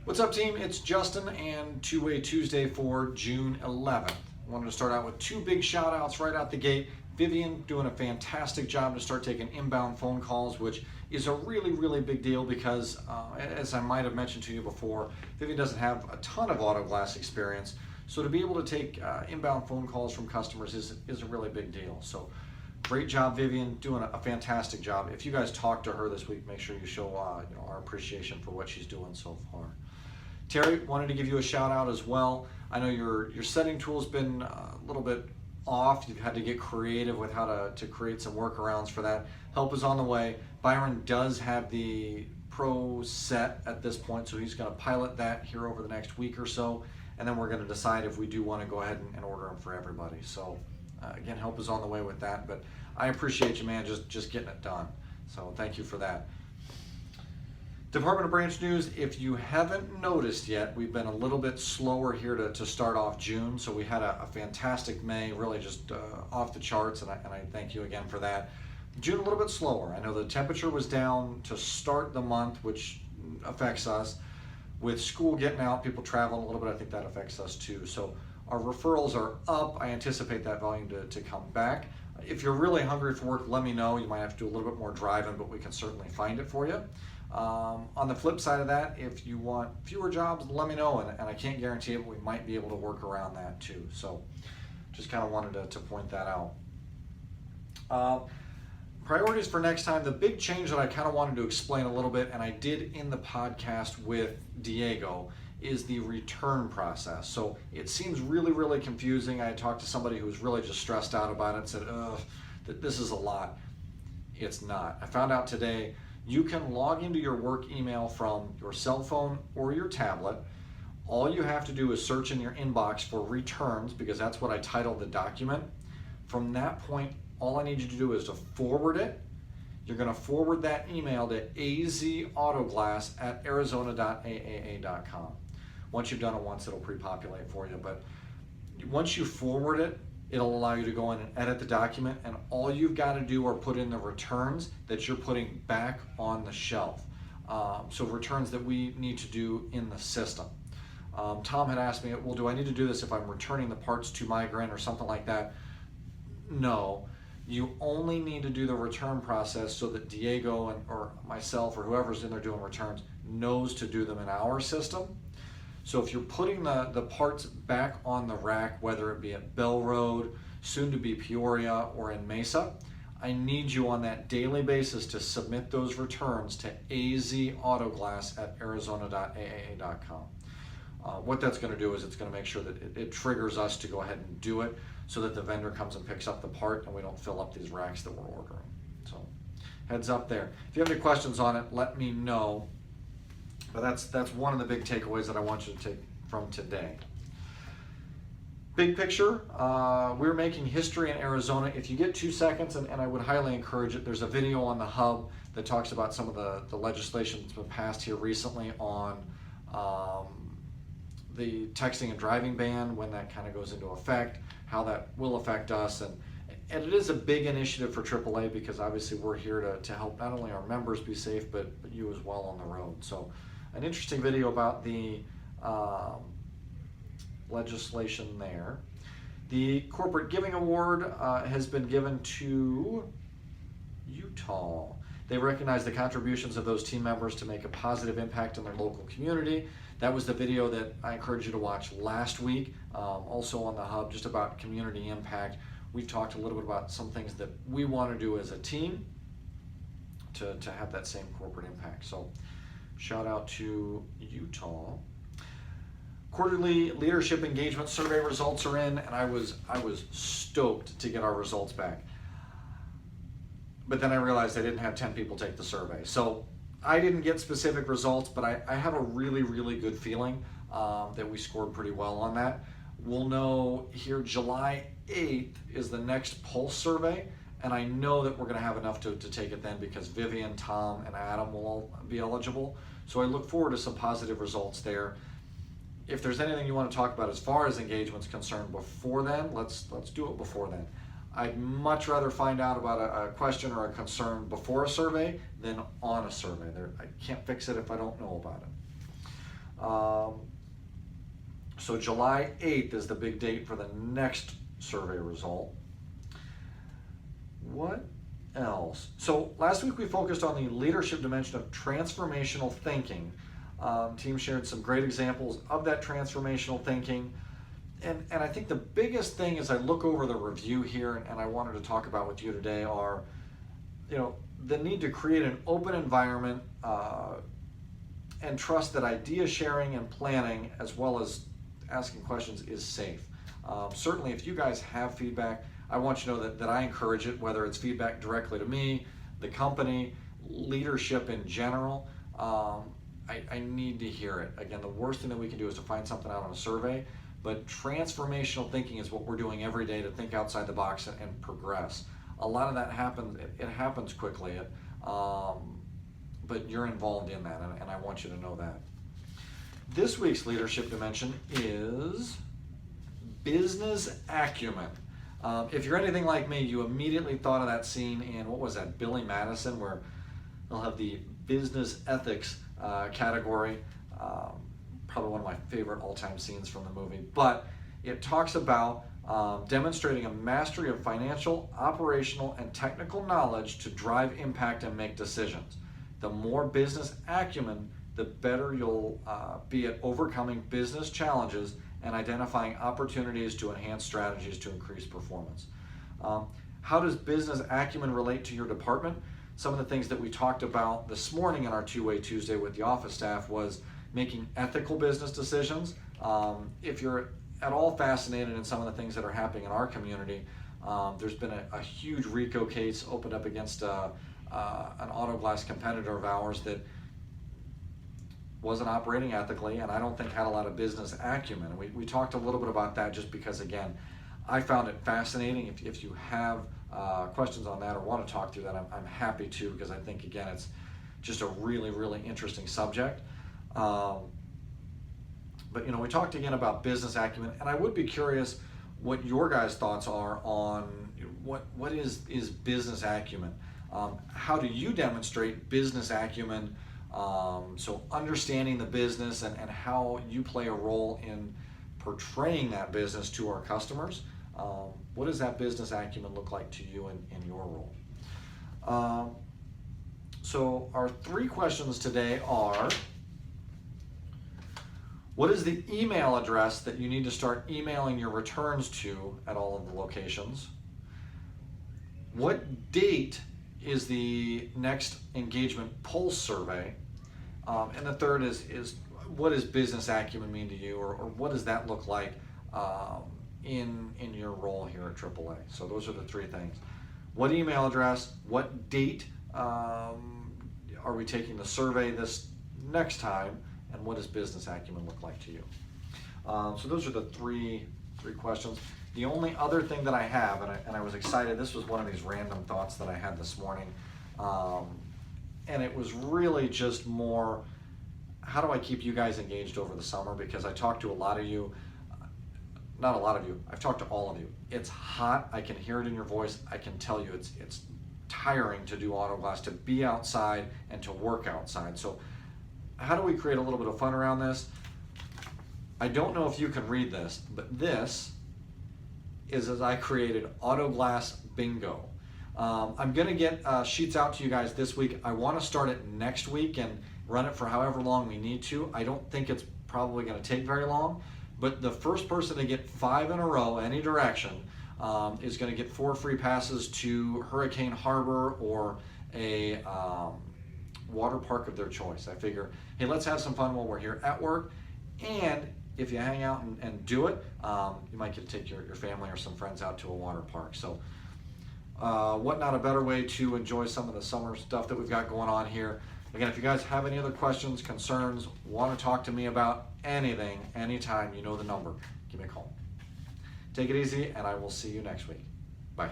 What's up, team? It's Justin and Two-Way Tuesday for June 11th. I wanted to start out with two big shout outs right out the gate. Vivian doing a fantastic job to start taking inbound phone calls, which is a really big deal because, as I might have mentioned to you before, Vivian doesn't have a ton of auto glass experience. So to be able to take inbound phone calls from customers is a really big deal. So great job, Vivian, doing a fantastic job. If you guys talk to her this week, make sure you show our appreciation for what she's doing so far. Terry, wanted to give you a shout out as well. I know your setting tool's been a little bit off. You've had to get creative with how to create some workarounds for that. Help is on the way. Byron does have the Pro set at this point, so he's going to pilot that here over the next week or so, and then we're going to decide if we do want to go ahead and order them for everybody. So again, help is on the way with that, but I appreciate you, man, just getting it done. So thank you for that. Department of Branch News, if you haven't noticed yet, we've been a little bit slower here to start off June. So we had a fantastic May, really just off the charts, and I thank you again for that. June a little bit slower. I know the temperature was down to start the month, which affects us. With school getting out, people traveling a little bit, I think that affects us too. So our referrals are up. I anticipate that volume to come back. If you're really hungry for work, let me know. You might have to do a little bit more driving, but we can certainly find it for you. On the flip side of that, if you want fewer jobs, let me know, and I can't guarantee it, but we might be able to work around that too. So just kind of wanted to point that out. Priorities for next time, the big change that I kind of wanted to explain a little bit, and I did in the podcast with Diego, is the return process. So it seems really confusing. I had talked to somebody who was really just stressed out about it and said, this is a lot. It's not. I found out today you can log into your work email from your cell phone or your tablet. All you have to do is search in your inbox for returns, because that's what I titled the document. From that point, all I need you to do is to forward it. You're going to forward that email to azautoglass@arizona.aaa.com. Once you've done it once, it'll pre-populate for you. But once you forward it, it'll allow you to go in and edit the document, and all you've got to do are put in the returns that you're putting back on the shelf. So returns that we need to do in the system. Tom had asked me, well, do I need to do this if I'm returning the parts to migrant or something like that? No, you only need to do the return process so that Diego or myself or whoever's in there doing returns knows to do them in our system. So if you're putting the parts back on the rack, whether it be at Bell Road, soon to be Peoria, or in Mesa, I need you on that daily basis to submit those returns to azautoglass@arizona.aaa.com. What that's going to do is it's going to make sure that it triggers us to go ahead and do it, so that the vendor comes and picks up the part and we don't fill up these racks that we're ordering. So heads up there. If you have any questions on it, let me know. But that's one of the big takeaways that I want you to take from today. Big picture, we're making history in Arizona. If you get 2 seconds, and I would highly encourage it, there's a video on the Hub that talks about some of the legislation that's been passed here recently on the texting and driving ban, when that kind of goes into effect, how that will affect us. And it is a big initiative for AAA, because obviously we're here to help not only our members be safe, but you as well on the road. So an interesting video about the legislation there. The Corporate Giving Award has been given to Utah. They recognize the contributions of those team members to make a positive impact in their local community. That was the video that I encouraged you to watch last week, also on the Hub, just about community impact. We've talked a little bit about some things that we want to do as a team to have that same corporate impact. So shout out to Utah. Quarterly leadership engagement survey results are in, and I was stoked to get our results back. But then I realized I didn't have 10 people take the survey. So I didn't get specific results, but I have a really good feeling that we scored pretty well on that. We'll know here July 8th is the next Pulse survey, and I know that we're going to have enough to take it then, because Vivian, Tom, and Adam will all be eligible. So I look forward to some positive results there. If there's anything you want to talk about as far as engagement's concerned before then, let's do it before then. I'd much rather find out about a question or a concern before a survey than on a survey. I can't fix it if I don't know about it. So July 8th is the big date for the next survey result. What else? So last week we focused on the leadership dimension of transformational thinking. Team shared some great examples of that transformational thinking. And I think the biggest thing as I look over the review here, and I wanted to talk about with you today, are, the need to create an open environment and trust that idea sharing and planning, as well as asking questions, is safe. Certainly if you guys have feedback, I want you to know that I encourage it, whether it's feedback directly to me, the company, leadership in general. I need to hear it. Again, the worst thing that we can do is to find something out on a survey, but transformational thinking is what we're doing every day to think outside the box and progress. A lot of that happens, it happens quickly, but you're involved in that, and I want you to know that. This week's leadership dimension is business acumen. If you're anything like me, you immediately thought of that scene in, what was that, Billy Madison, where they'll have the business ethics category. Probably one of my favorite all-time scenes from the movie. But it talks about demonstrating a mastery of financial, operational, and technical knowledge to drive impact and make decisions. The more business acumen, the better you'll be at overcoming business challenges and identifying opportunities to enhance strategies to increase performance. How does business acumen relate to your department? Some of the things that we talked about this morning in our Two-Way Tuesday with the office staff was making ethical business decisions. If you're at all fascinated in some of the things that are happening in our community, there's been a huge RICO case opened up against an auto glass competitor of ours that wasn't operating ethically, and I don't think had a lot of business acumen. We talked a little bit about that just because, again, I found it fascinating. If you have questions on that or want to talk through that, I'm happy to, because I think, again, it's just a really, really interesting subject. But we talked again about business acumen, and I would be curious what your guys' thoughts are on what is business acumen. How do you demonstrate business acumen? So understanding the business and how you play a role in portraying that business to our customers. What does that business acumen look like to you in your role? So our 3 questions today are: what is the email address that you need to start emailing your returns to at all of the locations? What date is the next engagement pulse survey? And the third is what does business acumen mean to you, or what does that look like in your role here at AAA? So those are the 3 things. What email address, what date are we taking the survey this next time, and what does business acumen look like to you? So those are the three questions. The only other thing that I have, and I was excited, this was one of these random thoughts that I had this morning, and it was really just more, how do I keep you guys engaged over the summer? Because I talked to a lot of you, not a lot of you, I've talked to all of you. It's hot, I can hear it in your voice, I can tell you it's tiring to do auto glass, to be outside and to work outside. So how do we create a little bit of fun around this? I don't know if you can read this, but this is as I created Auto Glass Bingo. I'm gonna get sheets out to you guys this week. I wanna start it next week and run it for however long we need to. I don't think it's probably gonna take very long, but the first person to get 5 in a row, any direction, is gonna get 4 free passes to Hurricane Harbor or a water park of their choice. I figure, hey, let's have some fun while we're here at work, and if you hang out and do it, you might get to take your family or some friends out to a water park. So what not a better way to enjoy some of the summer stuff that we've got going on here. Again, if you guys have any other questions, concerns, want to talk to me about anything, anytime, you know the number. Give me a call. Take it easy, and I will see you next week. Bye.